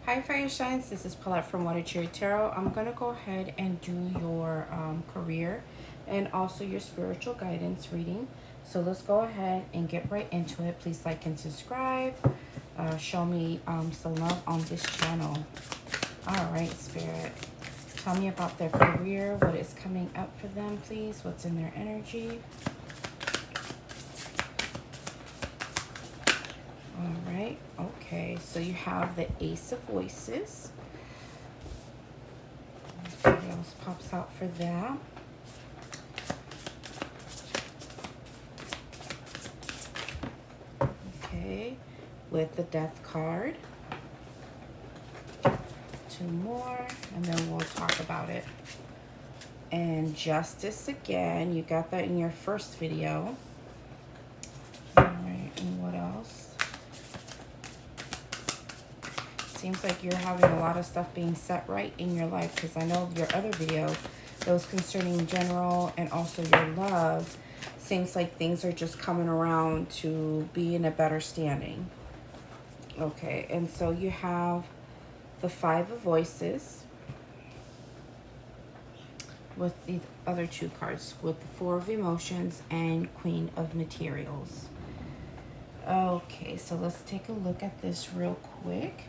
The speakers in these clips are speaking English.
Hi Fire Shines, this is Paulette from WaterChariotTarot. I'm going to go ahead and do your career and also your spiritual guidance reading. So let's go ahead and get right into it. Please like and subscribe. Show me some love on this channel. All right, Spirit. Tell me about their career, what is coming up for them, please. What's in their energy. All right, okay. So you have the Ace of Voices. What else pops out for that? Okay, with the Death card. 2 more, and then we'll talk about it. And Justice again. You got that in your first video. All right, and what else? Seems like you're having a lot of stuff being set right in your life, because I know your other video that was concerning general and also your love, seems like things are just coming around to be in a better standing. Okay, and so you have the 5 of Voices with the other 2 cards, with the 4 of Emotions and Queen of Materials. Okay, so let's take a look at this real quick.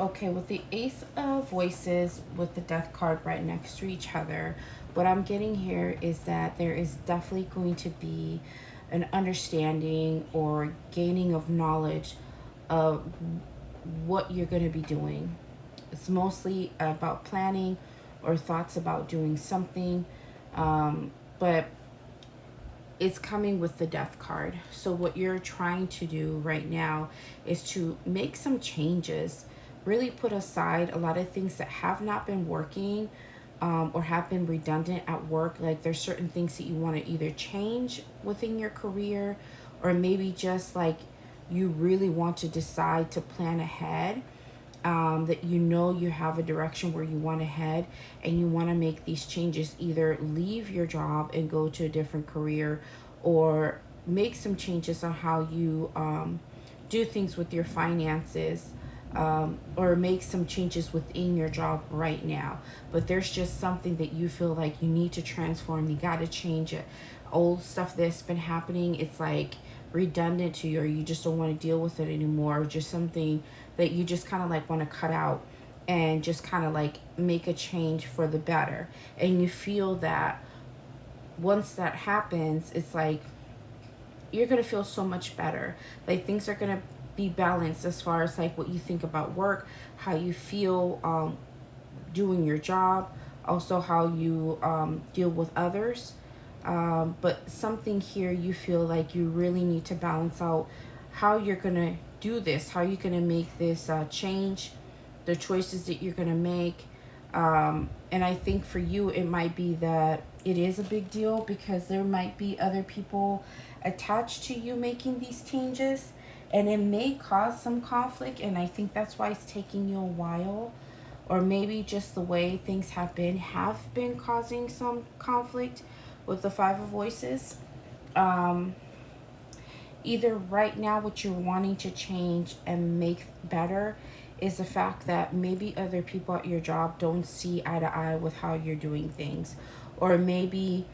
Okay, with the Ace of Voices with the Death card right next to each other, what I'm getting here is that there is definitely going to be an understanding or gaining of knowledge of what you're going to be doing. It's mostly about planning or thoughts about doing something, but it's coming with the Death card. So what you're trying to do right now is to make some changes, really put aside a lot of things that have not been working or have been redundant at work. Like there's certain things that you want to either change within your career, or maybe just like you really want to decide to plan ahead, that you know you have a direction where you want to head and you want to make these changes, either leave your job and go to a different career, or make some changes on how you do things with your finances, or make some changes within your job right now. But there's just something that you feel like you need to transform. You got to change it. Old stuff that's been happening, it's like redundant to you, or you just don't want to deal with it anymore, or just something that you just kind of like want to cut out and just kind of like make a change for the better. And you feel that once that happens, it's like you're going to feel so much better. Like things are going to be balanced as far as like what you think about work, how you feel doing your job, also how you deal with others. But something here, you feel like you really need to balance out how you're going to do this, how you're going to make this change, the choices that you're going to make. And I think for you, it might be that it is a big deal because there might be other people attached to you making these changes, and it may cause some conflict. And I think that's why it's taking you a while, or maybe just the way things have been causing some conflict with the 5 of Voices. Either right now what you're wanting to change and make better is the fact that maybe other people at your job don't see eye to eye with how you're doing things, or maybe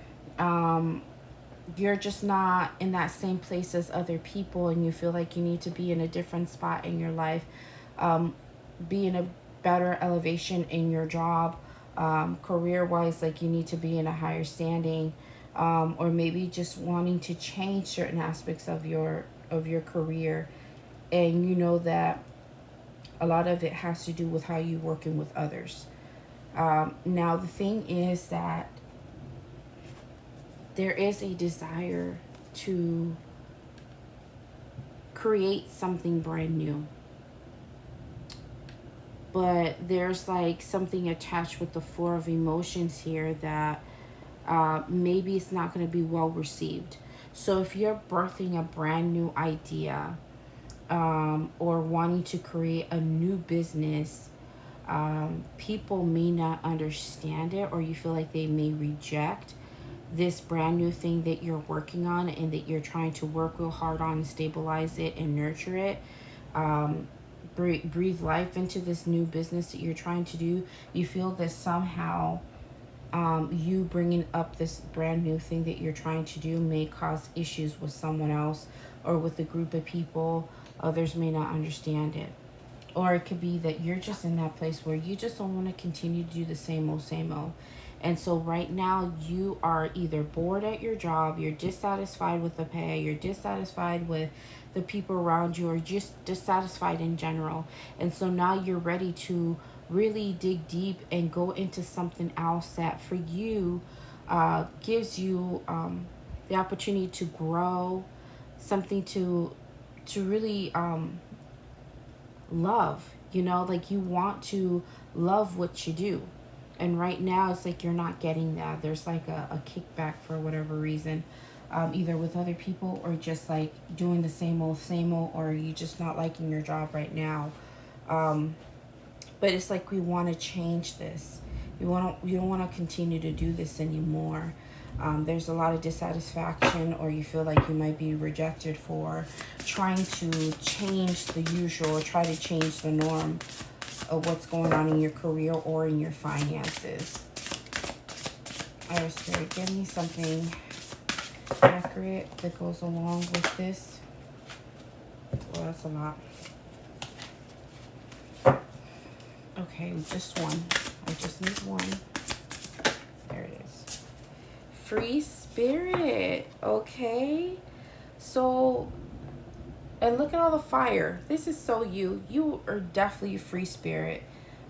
you're just not in that same place as other people, and you feel like you need to be in a different spot in your life, be in a better elevation in your job, career wise, like you need to be in a higher standing, or maybe just wanting to change certain aspects of your career. And you know that a lot of it has to do with how you're working with others. Now the thing is that there is a desire to create something brand new, but there's like something attached with the 4 of Emotions here that maybe it's not going to be well received. So if you're birthing a brand new idea, or wanting to create a new business, people may not understand it, or you feel like they may reject this brand new thing that you're working on and that you're trying to work real hard on, stabilize it and nurture it. breathe life into this new business that you're trying to do. You feel that somehow you bringing up this brand new thing that you're trying to do may cause issues with someone else or with a group of people. Others may not understand it. Or it could be that you're just in that place where you just don't want to continue to do the same old, same old. And so right now you are either bored at your job, you're dissatisfied with the pay, you're dissatisfied with the people around you, or just dissatisfied in general. And so now you're ready to really dig deep and go into something else that for you gives you the opportunity to grow, something to really love, you know, like you want to love what you do. And right now it's like you're not getting that. There's like a kickback for whatever reason, either with other people or just like doing the same old, or you just not liking your job right now. But it's like we want to change this. You don't want to continue to do this anymore. There's a lot of dissatisfaction, or you feel like you might be rejected for trying to change the usual, or try to change the norm of what's going on in your career or in your finances. All right, Spirit, give me something accurate that goes along with this. Well, that's a lot. Okay, just one. I just need one. There it is. Free spirit. Okay. So, and look at all the fire. This is so you. You are definitely a free spirit.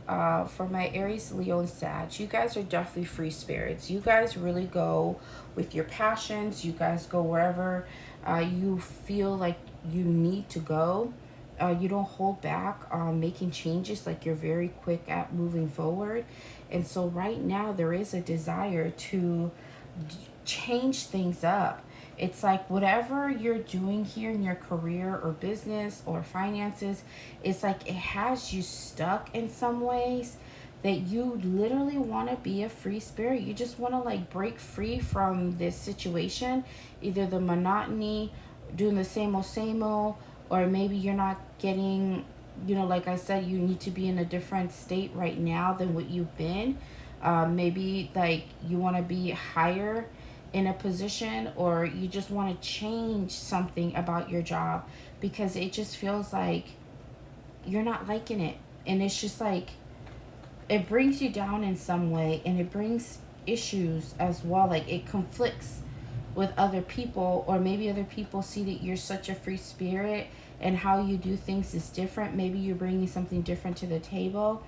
For my Aries, Leo, and Sag, you guys are definitely free spirits. You guys really go with your passions. You guys go wherever you feel like you need to go. You don't hold back on making changes. Like you're very quick at moving forward. And so right now there is a desire to change things up. It's like whatever you're doing here in your career or business or finances, it's like it has you stuck in some ways that you literally want to be a free spirit. You just want to like break free from this situation, either the monotony, doing the same old, or maybe you're not getting, you know, like I said, you need to be in a different state right now than what you've been. Maybe like you want to be higher in a position, or you just want to change something about your job because it just feels like you're not liking it. And it's just like it brings you down in some way, and it brings issues as well. Like it conflicts with other people, or maybe other people see that you're such a free spirit and how you do things is different. Maybe you're bringing something different to the table,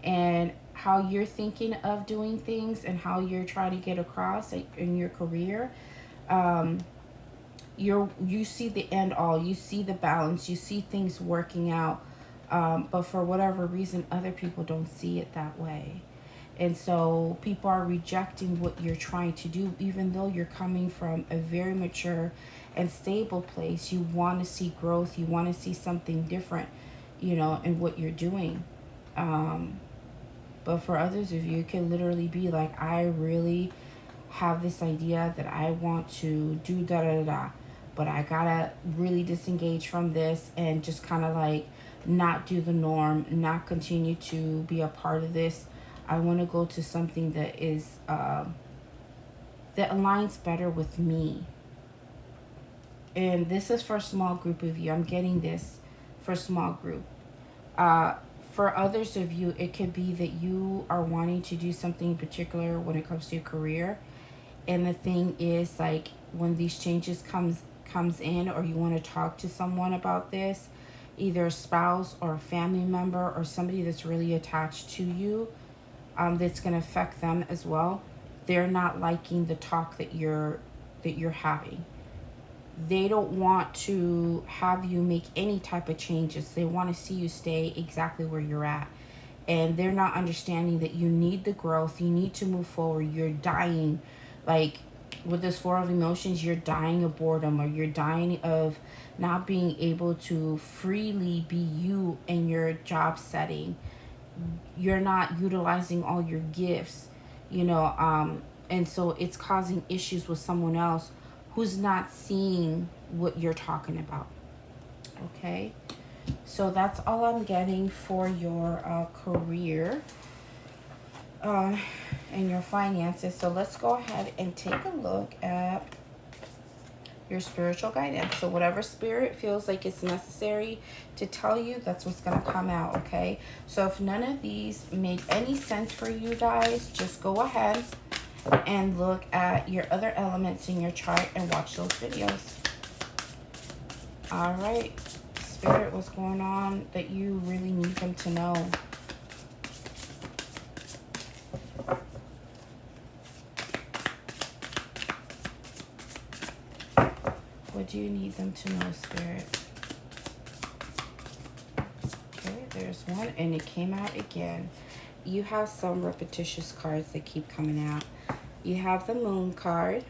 and how you're thinking of doing things and how you're trying to get across in your career. You see the end all, you see the balance, you see things working out, but for whatever reason other people don't see it that way. And so people are rejecting what you're trying to do, even though you're coming from a very mature and stable place. You want to see growth, you want to see something different, you know, in what you're doing. But for others of you, it can literally be like, I really have this idea that I want to do da da da, but I gotta really disengage from this and just kind of like not do the norm, not continue to be a part of this. I want to go to something that is that aligns better with me. And this is for a small group of you. I'm getting this for a small group. For others of you, it could be that you are wanting to do something particular when it comes to your career. And the thing is, like, when these changes comes in, or you want to talk to someone about this, either a spouse or a family member or somebody that's really attached to you, that's going to affect them as well. They're not liking the talk that you're having. They don't want to have you make any type of changes. They want to see you stay exactly where you're at. And they're not understanding that you need the growth. You need to move forward. You're dying. Like with this Four of Emotions, you're dying of boredom, or you're dying of not being able to freely be you in your job setting. You're not utilizing all your gifts, you know, and so it's causing issues with someone else who's not seeing what you're talking about. Okay, So that's all I'm getting for your career and your finances. So let's go ahead and take a look at your spiritual guidance. So whatever spirit feels like it's necessary to tell you, that's what's going to come out, okay? So if none of these made any sense for you guys, just go ahead and look at your other elements in your chart and watch those videos. All right, Spirit, what's going on that you really need them to know? What do you need them to know, Spirit? Okay, there's one, and it came out again. You have some repetitious cards that keep coming out. You have the Moon card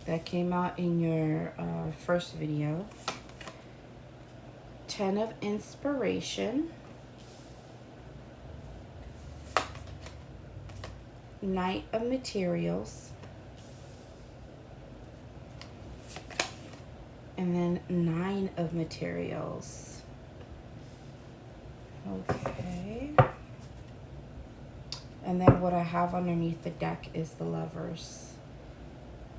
that came out in your first video. 10 of Inspiration. Knight of Materials. And then 9 of Materials. Okay. And then what I have underneath the deck is the Lovers.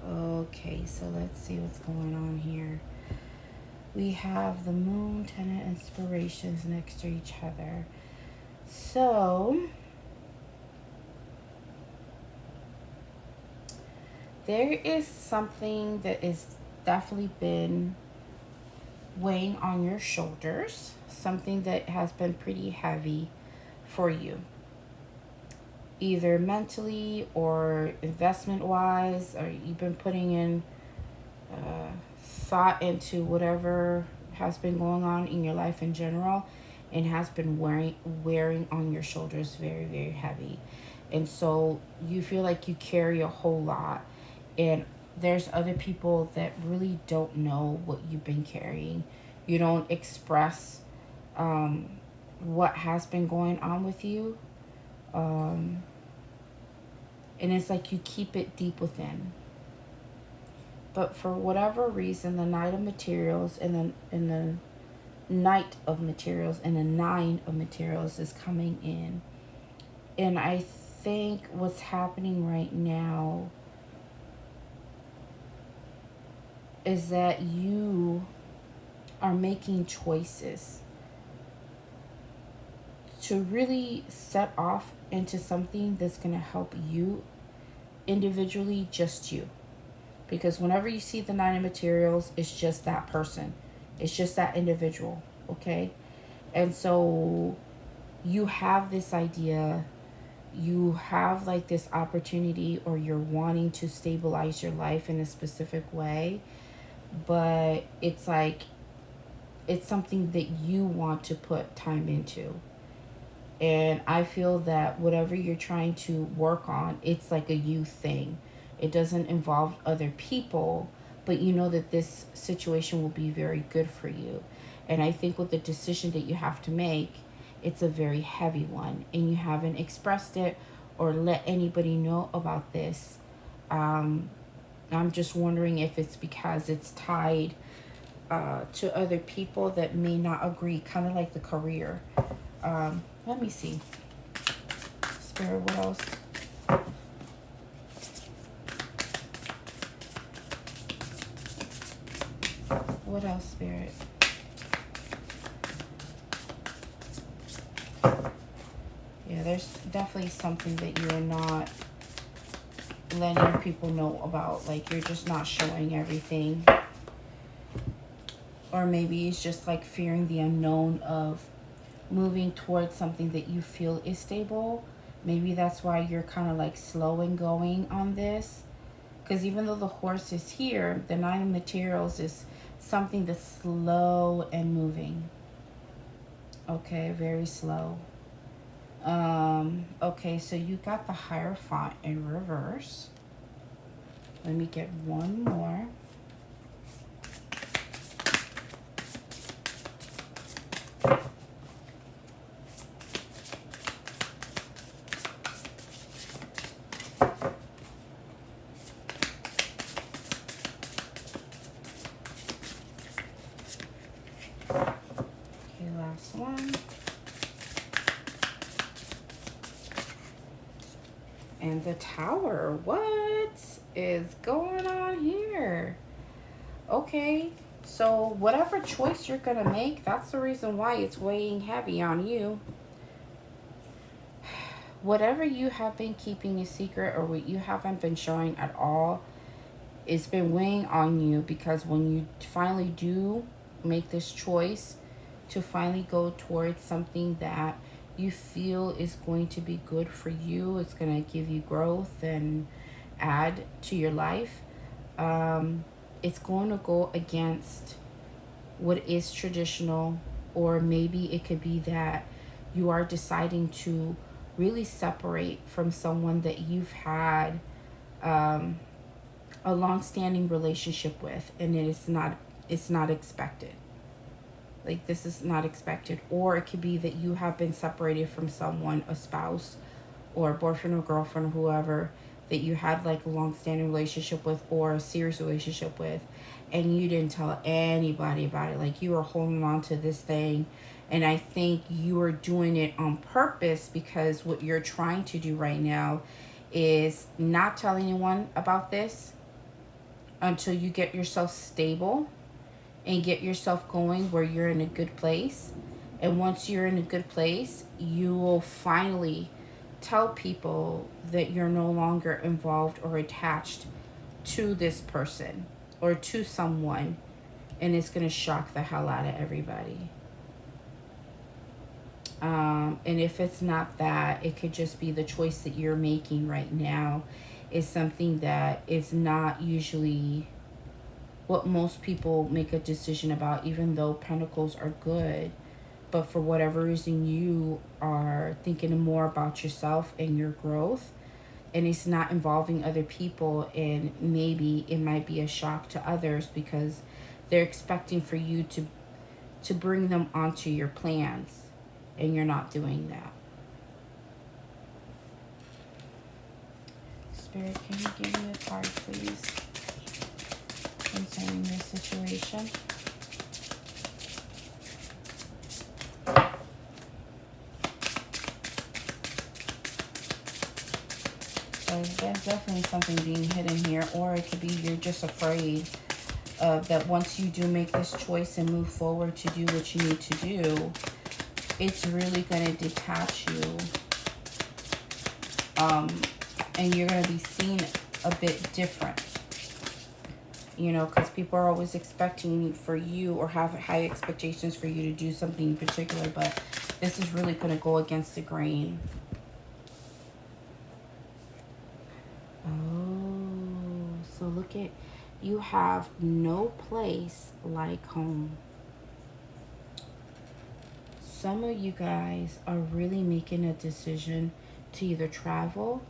Okay, so let's see what's going on here. We have the Moon, 10 of Inspirations next to each other. So there is something that is definitely been weighing on your shoulders. Something that has been pretty heavy for you. Either mentally or investment-wise, or you've been putting in thought into whatever has been going on in your life in general, and has been wearing on your shoulders very, very heavy. And so you feel like you carry a whole lot, and there's other people that really don't know what you've been carrying. You don't express what has been going on with you. And it's like you keep it deep within. But for whatever reason, the Knight of Materials and the Knight of Materials and the 9 of Materials is coming in. And I think what's happening right now is that you are making choices to really set off into something that's going to help you individually, just you. Because whenever you see the 9 of Materials, it's just that person. It's just that individual, okay? And so you have this idea, you have like this opportunity, or you're wanting to stabilize your life in a specific way, but it's like, it's something that you want to put time into. And I feel that whatever you're trying to work on, it's like a you thing. It doesn't involve other people, but you know that this situation will be very good for you. And I think with the decision that you have to make, it's a very heavy one, and you haven't expressed it or let anybody know about this. I'm just wondering if it's because it's tied to other people that may not agree, kind of like the career. Let me see. Spirit, what else? What else, Spirit? Yeah, there's definitely something that you're not letting people know about. Like, you're just not showing everything. Or maybe it's just like fearing the unknown of moving towards something that you feel is stable. Maybe that's why you're kind of like slow in going on this. Because even though the Horse is here, the 9 of Materials is something that's slow and moving. Okay, very slow. Okay, so you got the Hierophant in reverse. Let me get one more. last one. And the Tower. What is going on here? Okay, so whatever choice you're going to make, that's the reason why it's weighing heavy on you. Whatever you have been keeping a secret or what you haven't been showing at all, it's been weighing on you, because when you finally do make this choice to finally go towards something that you feel is going to be good for you, it's going to give you growth and add to your life, it's going to go against what is traditional, or maybe it could be that you are deciding to really separate from someone that you've had a long-standing relationship with, and it's not expected. Like, this is not expected. Or it could be that you have been separated from someone, a spouse or a boyfriend or girlfriend or whoever that you had like a long-standing relationship with or a serious relationship with, and you didn't tell anybody about it. Like, you were holding on to this thing, and I think you are doing it on purpose, because what you're trying to do right now is not tell anyone about this until you get yourself stable and get yourself going where you're in a good place. And once you're in a good place, you will finally tell people that you're no longer involved or attached to this person or to someone, and it's going to shock the hell out of everybody. And if it's not that, it could just be the choice that you're making right now is something that is not usually what most people make a decision about, even though pentacles are good. But for whatever reason, you are thinking more about yourself and your growth, and it's not involving other people, and maybe it might be a shock to others because they're expecting for you to bring them onto your plans, and you're not doing that. Spirit, can you give me a card, please, concerning this situation? So there's definitely something being hidden here, or it could be you're just afraid that once you do make this choice and move forward to do what you need to do, it's really going to detach you, and you're going to be seen a bit different, you know, because people are always expecting for you or have high expectations for you to do something in particular, but this is really going to go against the grain. Oh, so look at, you have no place like home. Some of you guys are really making a decision to either travel,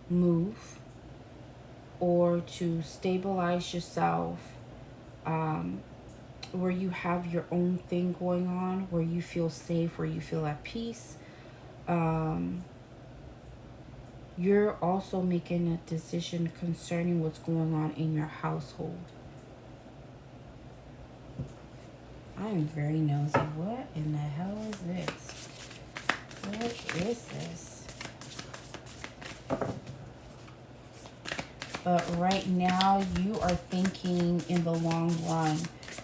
move, or to stabilize yourself, where you have your own thing going on, where you feel safe, where you feel at peace. You're also making a decision concerning what's going on in your household. I am very nosy. What in the hell is this? What is this? But right now, you are thinking in the long run.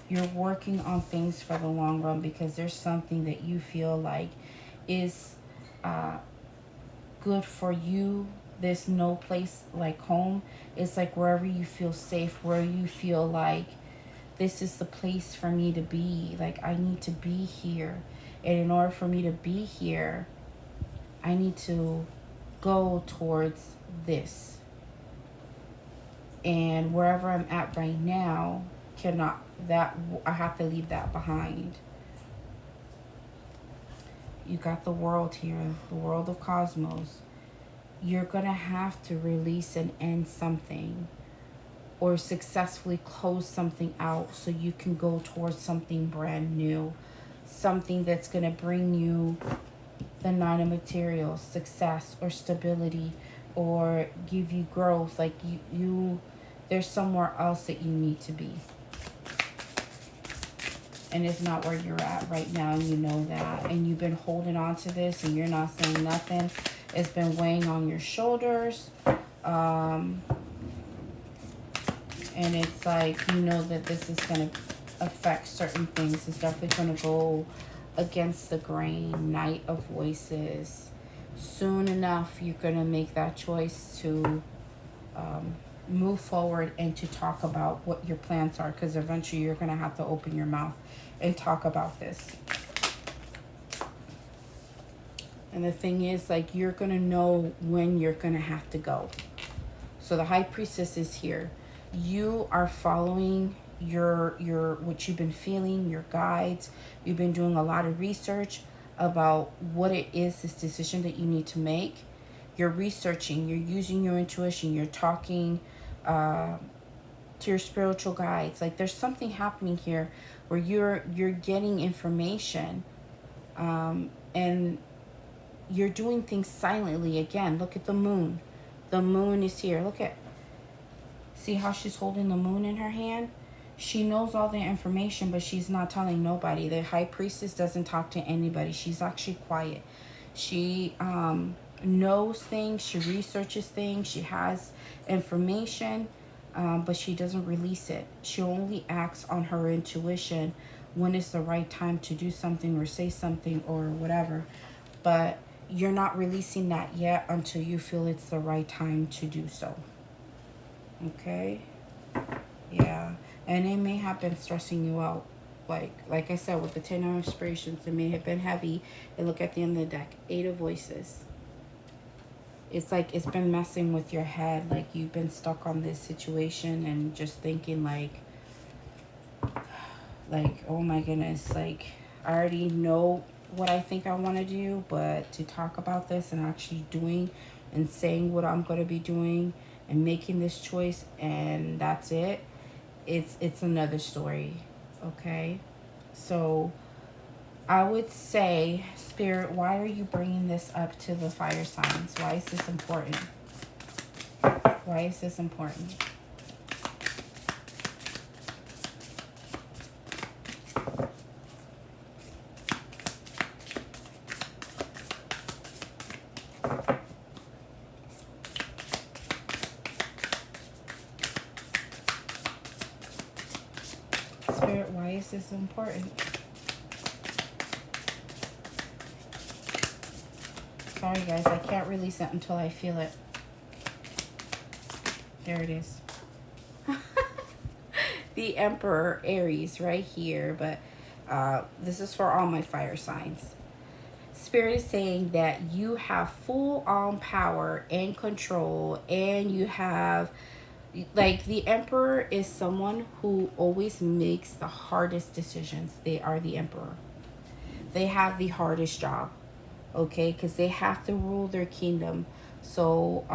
You're working on things for the long run because there's something that you feel like is good for you. There's no place like home. It's like wherever you feel safe, where you feel like this is the place for me to be. Like, I need to be here. And in order for me to be here, I need to go towards this. And wherever I'm at right now, I have to leave that behind. You got the world here, the world of cosmos. You're going to have to release and end something, or successfully close something out so you can go towards something brand new. Something that's going to bring you the Nine of Materials, success or stability, or give you growth. Like you there's somewhere else that you need to be. and it's not where you're at right now, and you know that, and you've been holding on to this and you're not saying nothing. It's been weighing on your shoulders, and it's like, you know that this is going to affect certain things. It's definitely going to go against the grain. Knight of Voices. Soon enough, you're going to make that choice to move forward and to talk about what your plans are, because eventually you're going to have to open your mouth and talk about this. And the thing is, like, you're going to know when you're going to have to go. So the High Priestess is here. You are following your what you've been feeling, your guides. You've been doing a lot of research about what it is, this decision that you need to make. You're researching, you're using your intuition, you're talking to your spiritual guides. Like, there's something happening here where you're getting information, and you're doing things silently. Again, look at the moon. The moon is here. Look at, see how she's holding the moon in her hand? She knows all the information, but she's not telling nobody. The High Priestess doesn't talk to anybody. She's actually quiet. She knows things. She researches things. She has information, but she doesn't release it. She only acts on her intuition when it's the right time to do something or say something or whatever. But you're not releasing that yet until you feel it's the right time to do so. Okay? Yeah. And it may have been stressing you out. Like I said, with the 10 of Inspirations, it may have been heavy. And look at the end of the deck. 8 of Voices. It's like it's been messing with your head. Like, you've been stuck on this situation and just thinking like, oh my goodness, like, I already know what I think I want to do, but to talk about this and actually doing and saying what I'm going to be doing and making this choice, and that's it, it's another story. Okay, so I would say, Spirit, why are you bringing this up to the fire signs? Why is this important? Why is this important? Spirit, why is this important? Sorry guys, I can't release it until I feel it. There it is. The Emperor, Aries, right here. But this is for all my fire signs. Spirit is saying that you have full on power and control, and you have, like, the Emperor is someone who always makes the hardest decisions. They are the Emperor. They have the hardest job, okay, because they have to rule their kingdom. So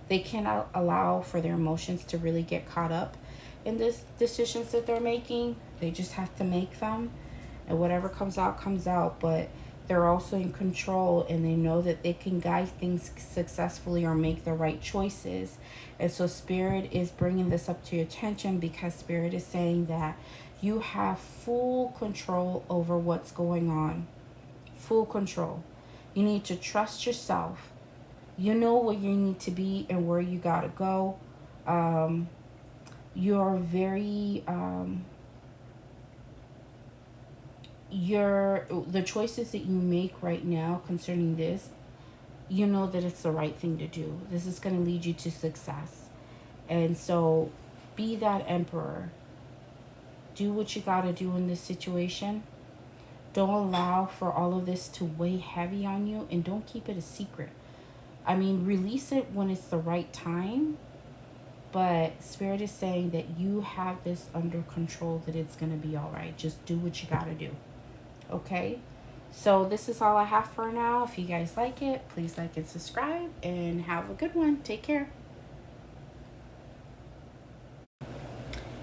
they cannot allow for their emotions to really get caught up in this decisions that they're making. They just have to make them, and whatever comes out comes out. But they're also in control, and they know that they can guide things successfully or make the right choices. And so Spirit is bringing this up to your attention because Spirit is saying that you have full control over what's going on. Full control. You need to trust yourself. You know where you need to be and where you gotta go. You're very the choices that you make right now concerning this, you know that it's the right thing to do. This is going to lead you to success. And so be that Emperor. Do what you got to do in this situation. Don't allow for all of this to weigh heavy on you, and don't keep it a secret. I mean, release it when it's the right time. But Spirit is saying that you have this under control, that it's going to be all right. Just do what you got to do. Okay? So this is all I have for now. If you guys like it, please like and subscribe, and have a good one. Take care.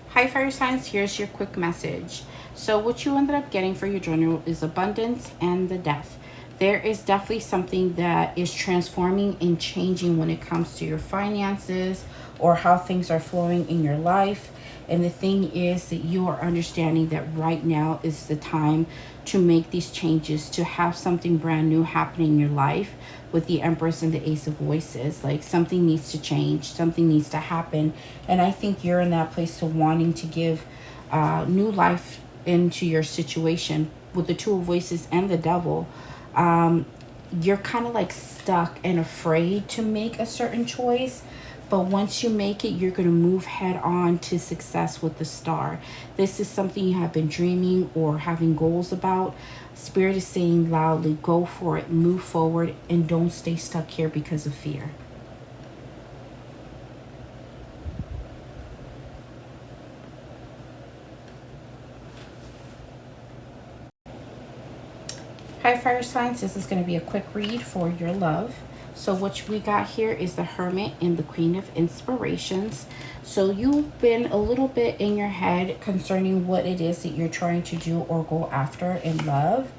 Hi fire signs, here's your quick message. So what you ended up getting for your journal is abundance and the death. There is definitely something that is transforming and changing when it comes to your finances or how things are flowing in your life. And the thing is that you are understanding that right now is the time to make these changes, to have something brand new happening in your life with the Empress and the Ace of Voices. Like something needs to change, something needs to happen. And I think you're in that place to wanting to give new life into your situation with the Two of Voices and the Devil. You're kind of like stuck and afraid to make a certain choice. But once you make it, you're going to move head on to success with the Star. This is something you have been dreaming or having goals about. Spirit is saying loudly, go for it, move forward, and don't stay stuck here because of fear. Hi, fire signs. This is going to be a quick read for your love. So what we got here is the Hermit and the Queen of Inspirations. So you've been a little bit in your head concerning what it is that you're trying to do or go after in love.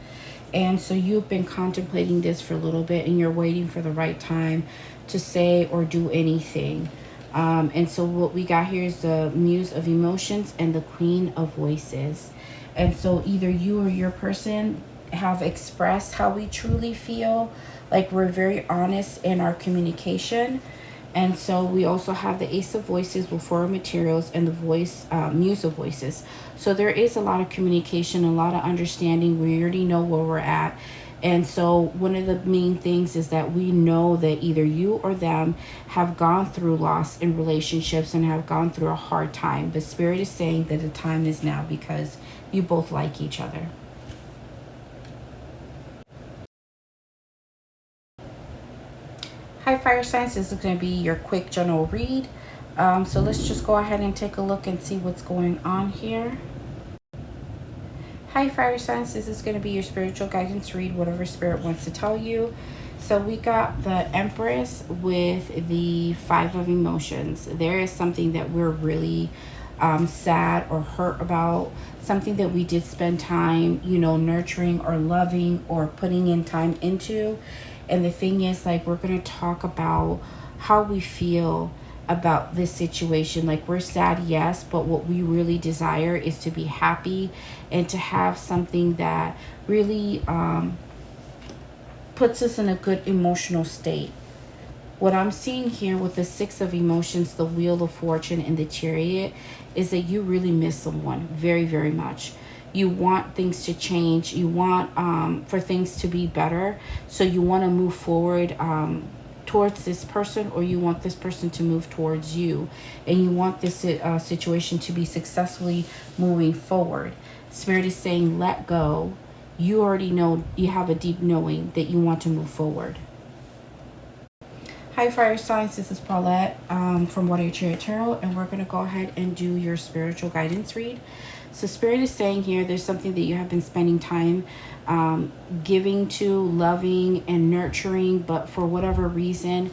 And so you've been contemplating this for a little bit and you're waiting for the right time to say or do anything. And so what we got here is the Muse of Emotions and the Queen of Voices. And so either you or your person have expressed how we truly feel. Like we're very honest in our communication. And so we also have the Ace of Voices with Four of Materials and the Muse of Voices. So there is a lot of communication, a lot of understanding. We already know where we're at. And so one of the main things is that we know that either you or them have gone through loss in relationships and have gone through a hard time. But Spirit is saying that the time is now because you both like each other. Hi, fire signs. This is going to be your quick general read. So let's just go ahead and take a look and see what's going on here. Hi, fire signs. This is going to be your spiritual guidance read, whatever Spirit wants to tell you. So we got the Empress with the Five of Emotions. There is something that we're really sad or hurt about, something that we did spend time, nurturing or loving or putting in time into. And the thing is, like, we're going to talk about how we feel about this situation. Like, we're sad, yes, but what we really desire is to be happy and to have something that really puts us in a good emotional state. What I'm seeing here with the Six of Emotions, the Wheel of Fortune, and the Chariot is that you really miss someone very, very much. You want things to change. You want for things to be better. So you want to move forward towards this person, or you want this person to move towards you. And you want this situation to be successfully moving forward. Spirit is saying, let go. You already know, you have a deep knowing that you want to move forward. Hi, fire signs. This is Paulette from WaterChariotTarot, and we're going to go ahead and do your spiritual guidance read. So Spirit is saying here, there's something that you have been spending time giving to, loving, and nurturing, but for whatever reason,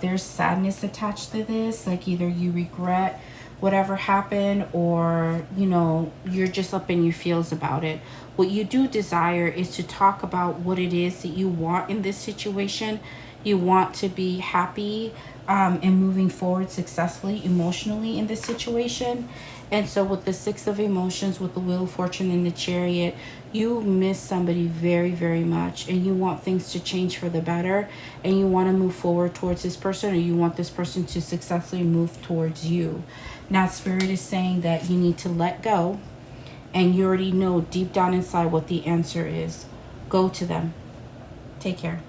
there's sadness attached to this. Like either you regret whatever happened, or you're just up in your feels about it. What you do desire is to talk about what it is that you want in this situation. You want to be happy and moving forward successfully emotionally in this situation. And so with the Six of Emotions, with the Wheel of Fortune and the Chariot, you miss somebody very, very much, and you want things to change for the better, and you want to move forward towards this person, or you want this person to successfully move towards you. Now Spirit is saying that you need to let go, and you already know deep down inside what the answer is. Go to them. Take care.